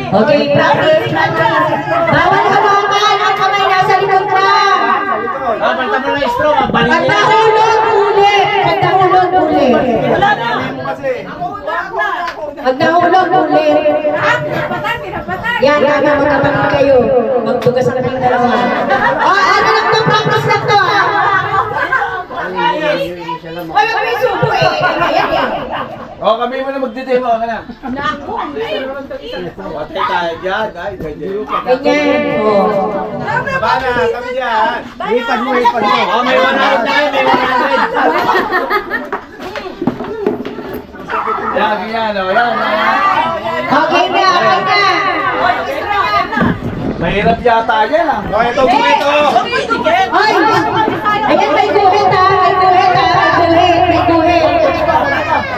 Okay, practice. Bawal hawakan ang kamay nasa likod ka. Balta mo na straw, Pag nahulog, uli. Pag nahulog, uli. Pag nahulog, uli. Yan, magkapatid kayo. Magtugas na kayong dalawa. Ano lang to? Practice lang to. Wala kami subo eh. Ayan yan. Kami mo na magdidemo ka na. Naku. Patay tayo dyan, ay, Ganyan. Bana, kami dyan. Ipad mo. May 100 na kayo, may 100. Yan, yan. Okay na. Mahirap yata yan ah. Ito. Ay! Ayan, may guhit ha! May guhit!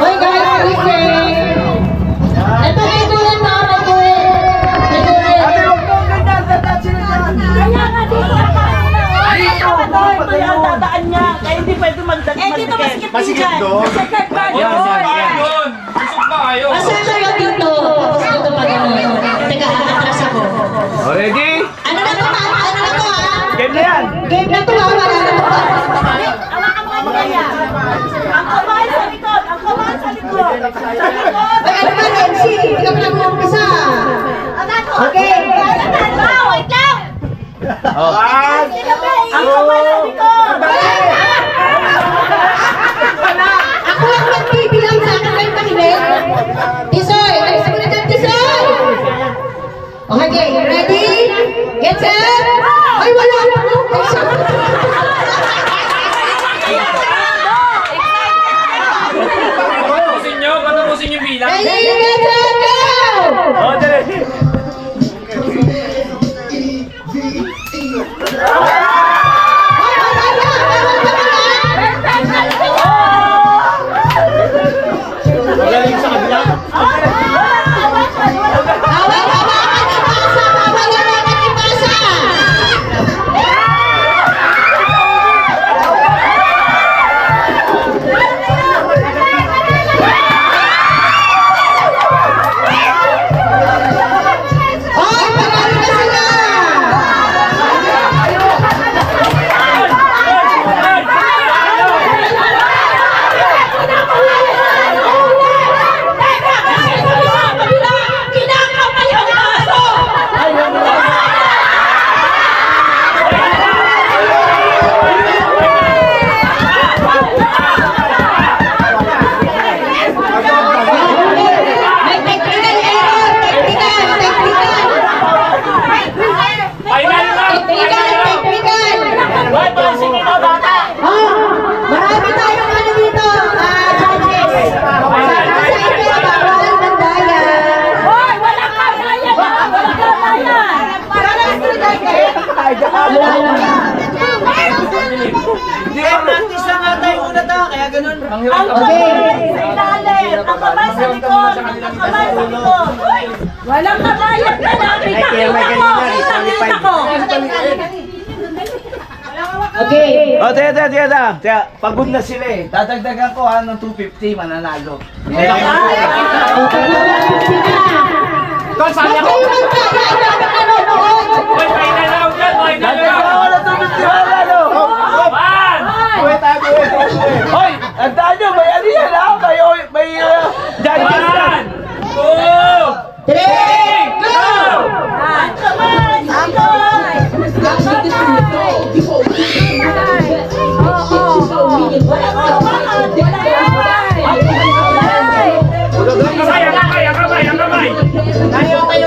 Hoy guys, listen! Ito may guhit ha! May guhit! Ate, huwag mo ganyan, tatachin na dyan. Kaya nga dito may ang dadaan niya. Kaya hindi pwede magdagdag. Eh dito masikip doon. Second part doon. Asan kayo dito? Dito pa gano'n. Teka, atras ako. Ready? Ano na to ha? Game na yan. Game na to ha? Wala na to. Hawakan mo ang kaya. Ang kamay sa likod. Ang kamay sa likod. Sa likod. Ay, ano ba, MC? Hindi ka pa nag-uumpisa. Okay. Wait lang. Oh. Ang kamay sa likod. Ako ang magbibilang sa akin kayo makinig. Tisoy! Alis mo na dyan, Tisoy! Okay, ready? Get set? Ay, wala na po! Patapusin yung bilang. Ready, get set, go! Oh, dali. Ay, wala na! Magaling sa kabila. Hawak-hawakan ni Pasa! Hawak-hawakan ni Pasa! Ay, panalo na sila! May technical error! Technical! Marami tayong ano dito, judges. Sabi sa inyo, bawal mandaya. Hoy, walang kaya. Walang kaya. Wala na. Hindi, practice lang nga tayo una ta, kaya ganun. Ang kamay sa ilalim. Ang kamay sa likod. Ang kamay sa likod. Walang kabayan ka lang. Kita ko. Okay. Oh, tiya. Pagod na sila eh. Dadagdagan ko ng 250, mananalo. Tol, sali ako. Dadagdagan ko ng 250, mananalo. Hoy, tandaan nyo, may ano yan ha? May judges yan. 3, go! Ang kamay sa likod. Tayo po.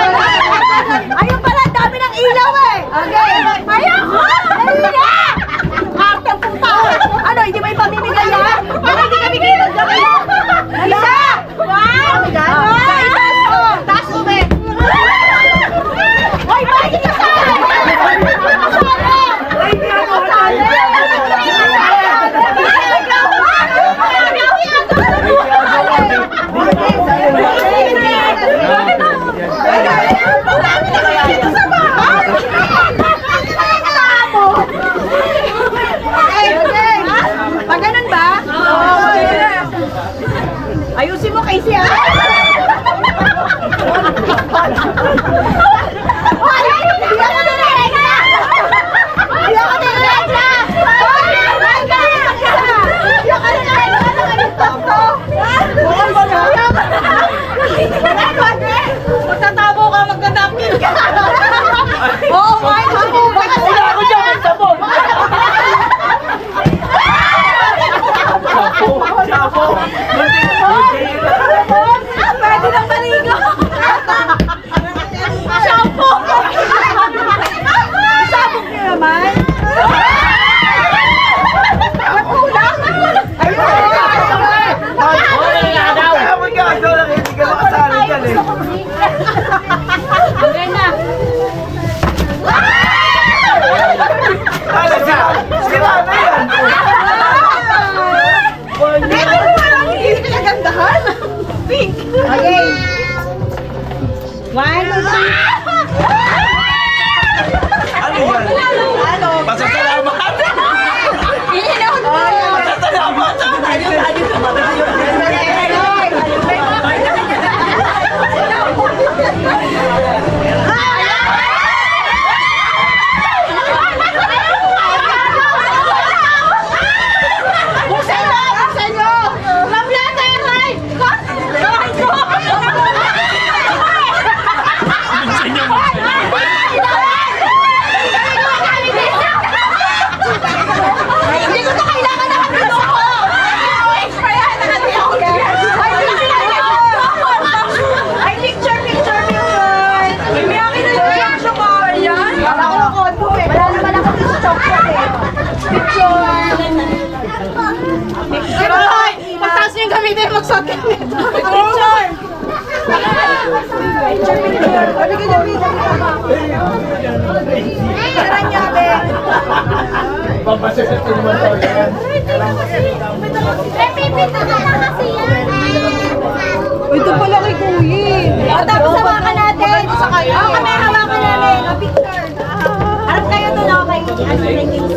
Ayun pala, dami ng ilaw eh. Okay. Ayoko! Dali na! Arte puta! Ano, hindi may pamimigay yan? Ano, hindi kami kayo dali? Isa! Wow! Taas mo, be! Hoy, bakit ka sa Pag ganun ba? Ayusin mo, Casey, ha? Magtatabo ka, magdadapin ka. Oo, kahit ako. Wala ako dyan, may sabon. Chapo. Pwede nang maligo. Shampoo. Sabog niyo naman. Magkulang. Ayun. Kaya mo nga, ikaw lang, hindi ka makasali dyan eh. Maganda. Kala siya, sira na yan. Hindi ka nagandahan. Pink. Okay. 1, 2, 3. Ano yan? Ano? Pasasalamat. Pasasalamat. Buksan mo! Buksan mo! Mablata yung live! Hindi ko na kailangan na kapito ko! Kaya nakati ako. Ay, picture! May akin na lang siya ko. Ayan? Wala ko ng kondo eh. Wala naman ako sa chocolate eh. Picture! Ay! Pagtaas niyo yung gamitin, magsuot ka nito. Picture! Picture! Ano ka gamitin? Picturean niya, be. Papasasat ko naman daw yan. Pipita ka na kasi yan. Ito pala kay Kuya. O, tapos hawakan natin. O, kami hawakan namin. O, picture. Harap kayo doon, okay? Ano na yung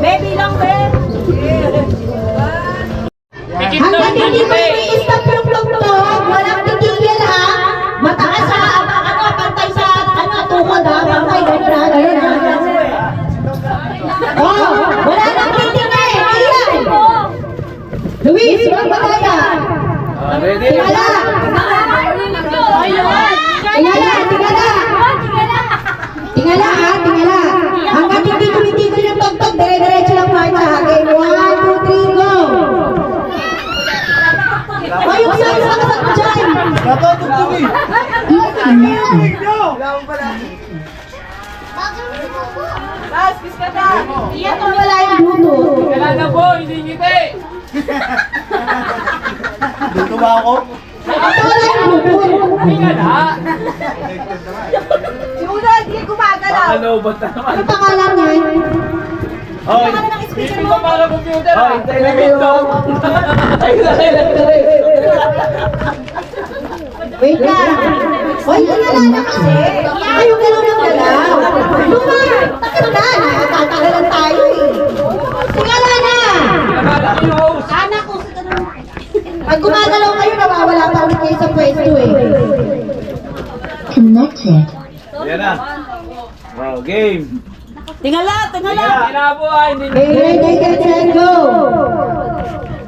Baby lang, be. Hanggang hindi mo i-stop yung plugtog, walang titigil ha. Mataas ha, pantay sa tukod ha, pantay, gano'n ha. Oh, wala nang titigil, ayan. Luis, huwag magaya. Ready? Tingala. Tingala ha, tingala. Hanggang hindi tumitigil yung tugtog, dire-diretso lang marcha ha. Okay, 1, 2, 3, go. Ay, yung isa sa kasat dyan. Natutugtog eh. Bas, kiss ka na. Iyan kung wala yung bluetooth. Kailan na po, hindi ngiti. Dito ba ako? Ito wala yung bluetooth. Hindi nga na. Si Uno, hindi gumagalaw. Ano, ba't na naman? Ano pangalan niyan? Oy, Ano ng speaker hindi mo? pa para computer. Oy, tayo na ito. Wait lang. Hoy, tingala na kasi. Ayaw ka lang ng galaw. Luma, takot na. Nakakatagalan tayo eh. Tingala na. Nakala ko yung host. Anak ko. Pag gumagalaw kayo, nawawala pa ulit kayo sa pwesto eh. Connected. Yan na. Wow, game. Tingala, Kinabo ay, hindi Okay, ready, get set, go!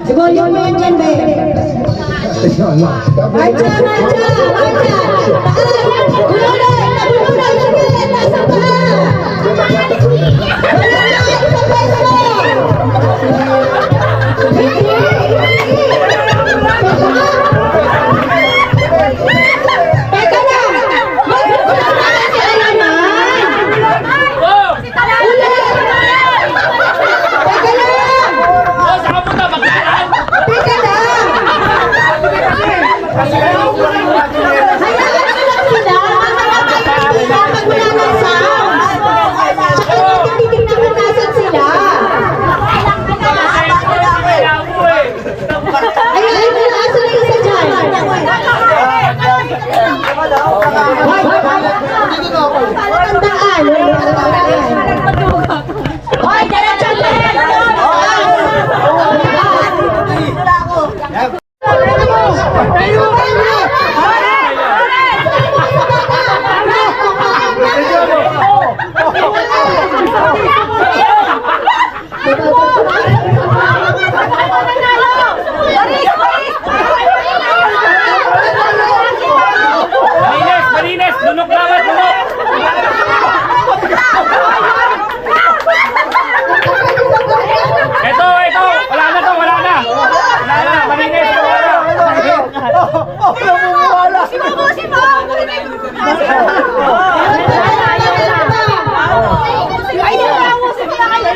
Siguryo mo yan dyan, be. Marcha, marcha, marcha! Taas! Bulunay! Bulunay! Sige! Nasa paa! Bulunay! Sa pwesto! Teka lang! Mag-ulang na kasi alaman! Teka lang! Saan mo na magkakaan? Teka lang! Hayaan mo lang sila! Mamaya kayo sila pag wala ng sounds! Tsaka hindi titignan kung nasan sila! Hayaan mo lang! Asan na isa dyan? Walang tandaan! Hoy! Diretso lang! Malinis, malinis! Lunok lamat, lunok! Ito, ito! Wala na to, wala na! Wala na, malinis! Namumuwala. Si Mo! Ay, di ba ako? Sige na kayo.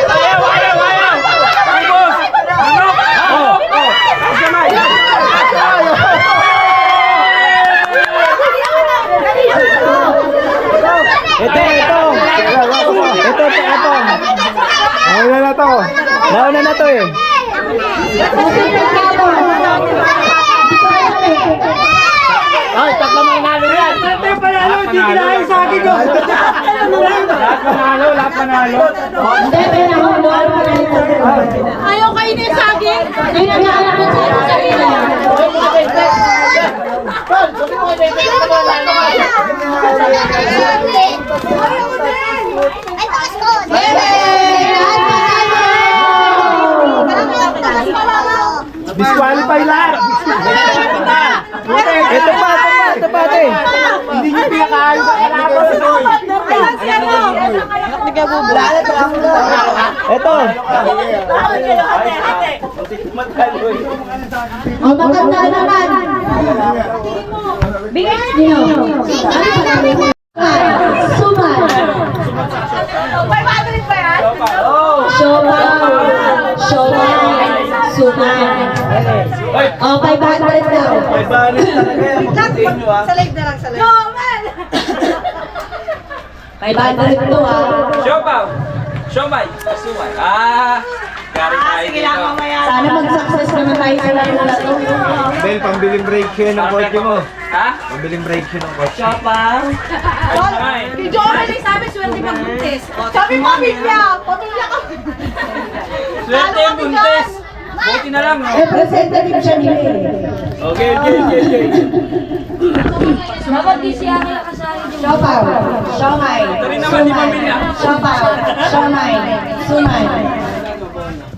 Ayaw, ayaw, ayaw! Ibos! Lunok! Nauna na to eh. Ay, tatlo manalo yan! Tatlo panalo, hindi kinahin sa akin ko! Lahat panalo, lahat panalo! Hindi, pinahulog. Ayaw kayo na yung saging. Ay, nag-aalap na sa kanila. Disqualify lahat. Ito pa, ate. Hindi nyo pinakaayos sa kalaban. Ito. O, maganda naman. Bigay niyo. Ano pa namin? Suman. 500 pa yan? Siomay. Siomay. Suman. O, 500 daw. Sa live na lang, sa live. No, man! 500 to ah. Siopaw! Siomay! Sumay! Ah! Gari tayo Sige lang, dito. mamaya. Sana mag-success naman tayo sa laro na to. Bel, pambiling break yun ng kotse mo. Ha? Pambiling break yun ng kotse. Si Joel ay sabi, swerte magbuntis. Sabi mo, Biblia, patuloy ka. Swerte yung buntis! Buti na lang, no? Representative siya ni Okay. Siopaw. Siomay. Ito rin naman di pamilya. Siopaw. Siomay. Suman.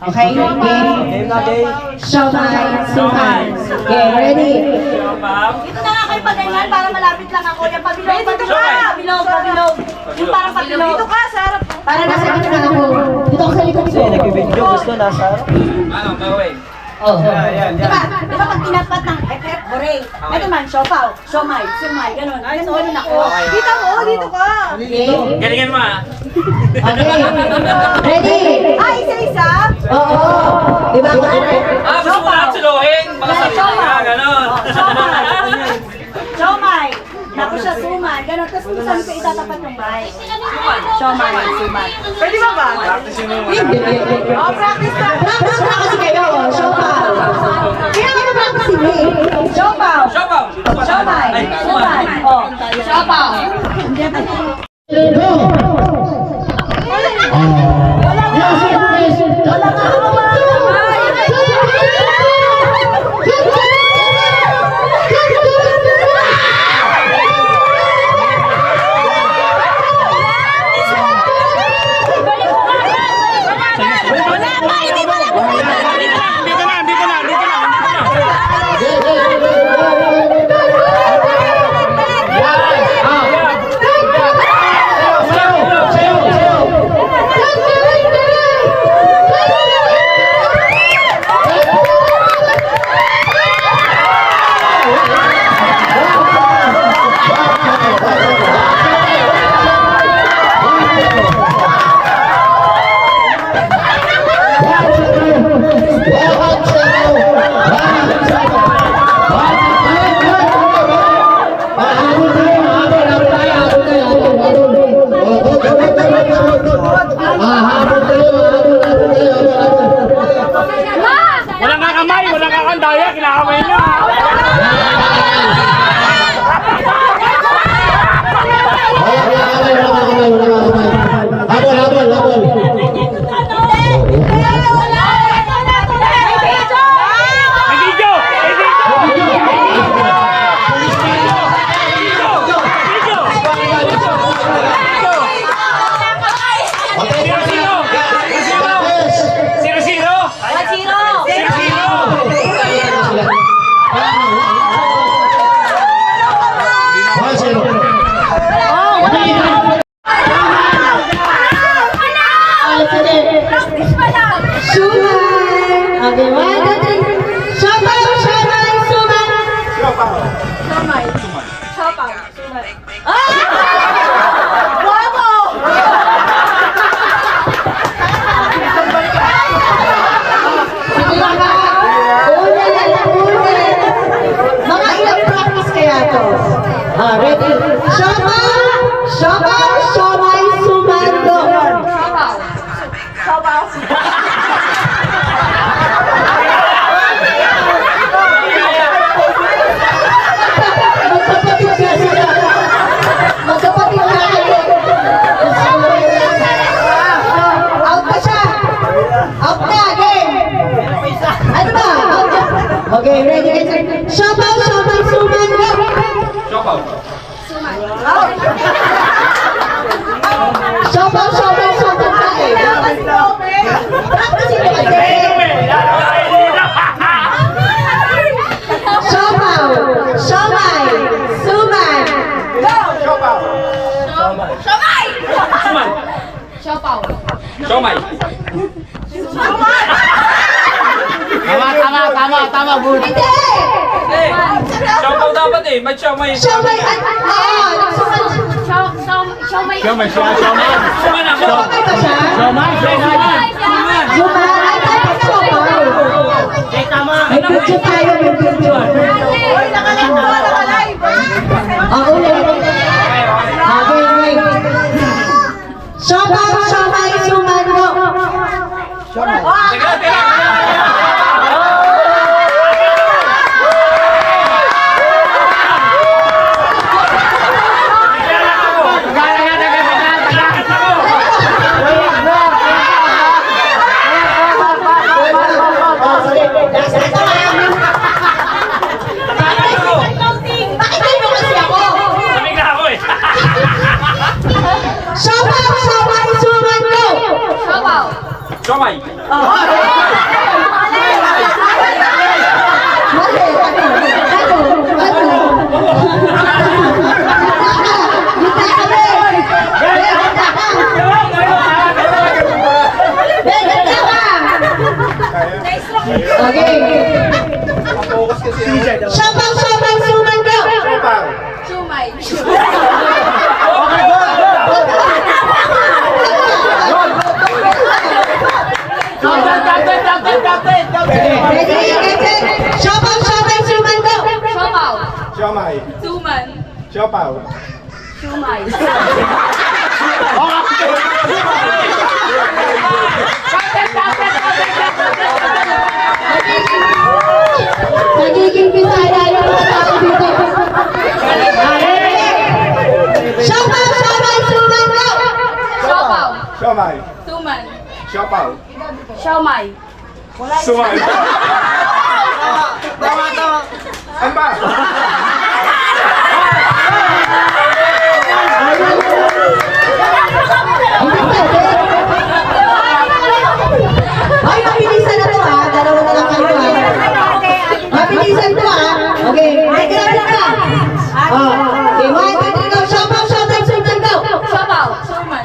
Okay, game. Siomay. Suman. Okay, ready? Siopaw! Dito na nga kayo paganyan para malapit lang ako. Yung pabilog, pabilog. Yung parang pabilog. Dito ka, sa harap. Para nasa gitna ako. Dito ako sa likod ko. Nagbibidyo gusto nasa. Ano, gawin? Oh. Diba pag tinapat ng FF, hooray. Ito man, siopaw, siomay, sumay, ganun. Ganun, ganun ako. Dito mo, dito ka. Okay. Galingan mo, ha? Okay. Ready? Ah, isa-isa? Oo. Diba ako? Ah, gusto mo lahat suluhin? Baka sabi ka, gano'n. Siomay. Siomay. Naku siya, suman. Ganon. Tapos kung saan ko itatapat yung mic. Siomay, suman. Pwede ba ba? Hindi. Oh, practice na. Practice na kasi kayo, siopaw. Kaya ano practice ini? Siopaw. Siomay. Suman. Oh. Siopaw. Wala nga ako Wala nga kamay, wala nga kandaya, kinakamay nyo. Okay, 1, 2, 3. Siopaw, siomay, suman. Siomay. Siopaw. Suman. Bravo! Sige lang ka. Ulit. Mga ilang practice kaya to? Ready? Siopaw, siomay, suman, go. Siopaw. Magkapatid ka kayo. Out ka siya. Out na, game. Ano ba? Out ka. Okay, ready, get set. Siopaw, siomay, suman, go. Siopaw. Siopaw, siomay, suman, kain. Practice ito kasi. Siopaw, siomay, suman. Siomay! Suman. Siopaw. Siomay. Tama, good. Hindi! Siopaw dapat eh, may siomay. Siomay, suman. Siomay. Siomay ako. Siomay ba siya? Siomay. Suman, ay dapat siopaw. May picture tayo, may picture. Uy, nakalive. Ulit. Okay. Siopaw, siomay, suman, go. Teka. Bakit kayo kasi ako? Lamig na ako eh. Siopaw, siomay, suman, go. Siomay. Mali. Okay. Siopaw, siomay, suman, go. Siomay. Sumay. Nagiging bisaya yung mga tao dito. Siopaw, siomay, suman, go! Siopaw. Siomay. Suman. Siopaw. Siomay. Sumay. Ano ba? Ay, mabilisan na to ah. Dalawa na lang kayo ah. Mabilisan to ah. Okay, ready na ka. Okay, 1, 2, 3, go. Siopaw, siomay, suman, go! Siopaw. Suman.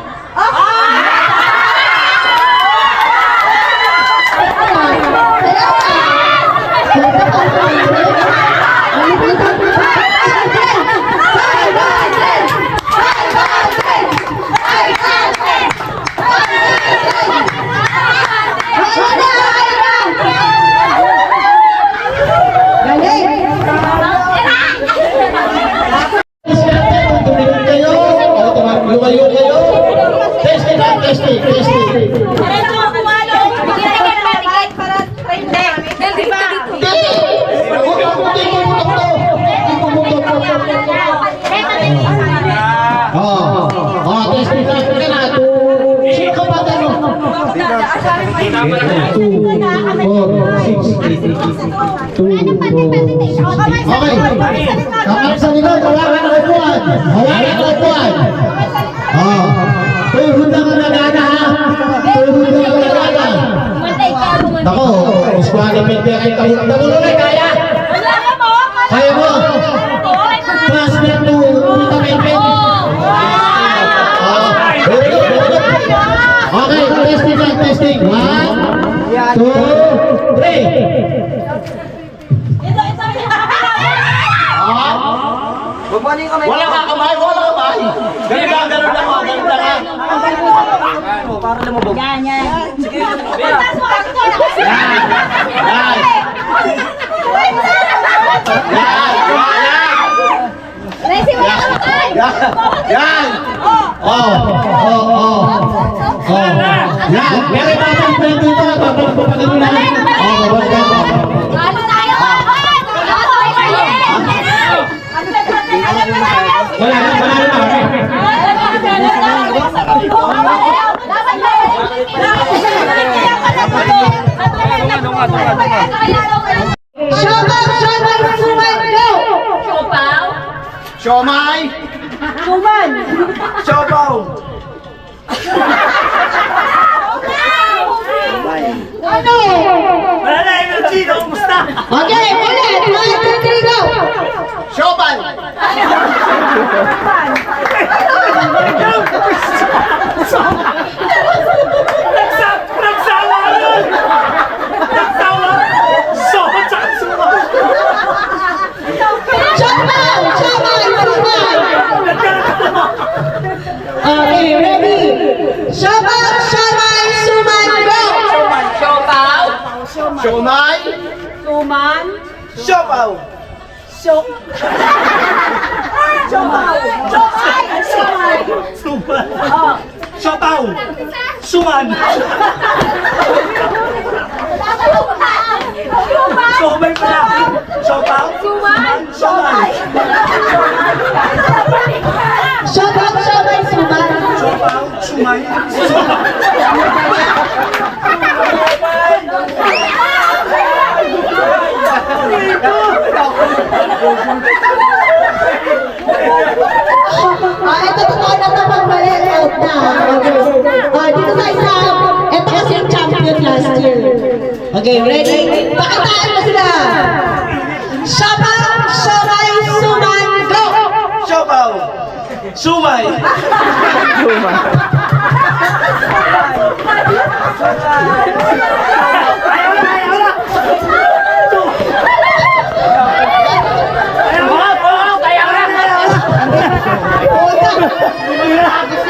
Lumayo kayo. Testing lang, testing. Testing ka na. 2, 5 pa tayo. 2, 4, 6, 2, 4, 6. Okay. Kapag sa likod, hawakan ang upuan. Hawakan ang upuan. Tuhod ang nagana ha. Tuhod ang nagana. Ako, iswari pwede kayo kahit namulo na kaya. Kaya mo. Classmate to punta kayo pwede. Okay, testing lang, testing. 1, 2, 3. Wala ka kamay, wala kamay. Ganun lang ako, ganun lang ha. Para lumabog. Sige. Yan! Yan! Meron pa akong friend dito, babalik po pa ganun lang. Babalik ako. Wala na. Siopaw, siomay, suman, go! Siopaw. Siomay. Suman! Siopaw. Ano? Wala na energy, kumusta? Okay, ulit! 1, 2, 3, go! Siomay. Nagsawa yun! Nagsawa! Sopa tsaka suman! Siopaw, siomay, suman! Okay, ready? Siopaw, siomay, suman, go! Siopaw. Siomay. Suman. Siopaw. Suman. Siopaw. Suman. Siomay pala. Siopaw. Suman. Siomay. Siopaw, siomay, suman! Siopaw. Sumay. Ito totoo na ito pagbalik out na. Okay. Dito tayo sa, ito kasi yung champion last year. Okay, ready? Pakitaan mo sila. Siopaw, siomay, suman, go! Siopaw. Sumay.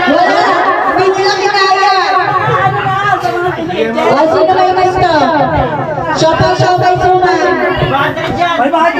Wala, hindi nila kinaya. Sino may gusto? Siopaw, siomay, suman. May bahagi